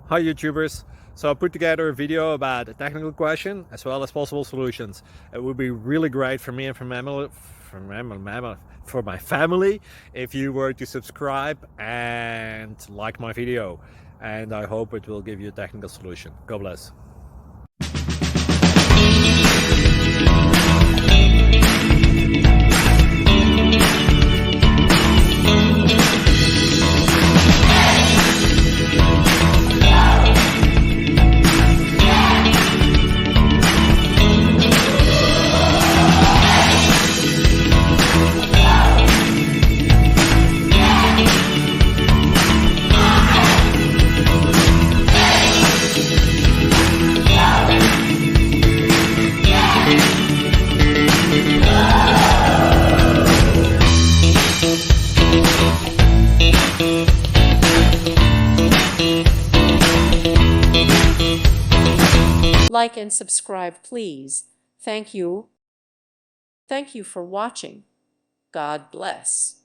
Hi YouTubers! So I put together a video about a technical question as well as possible solutions. It would be really great for me and for my family if you were to subscribe and like my video, and I hope it will give you a technical solution. God bless. Like and subscribe, please. Thank you. Thank you for watching. God bless.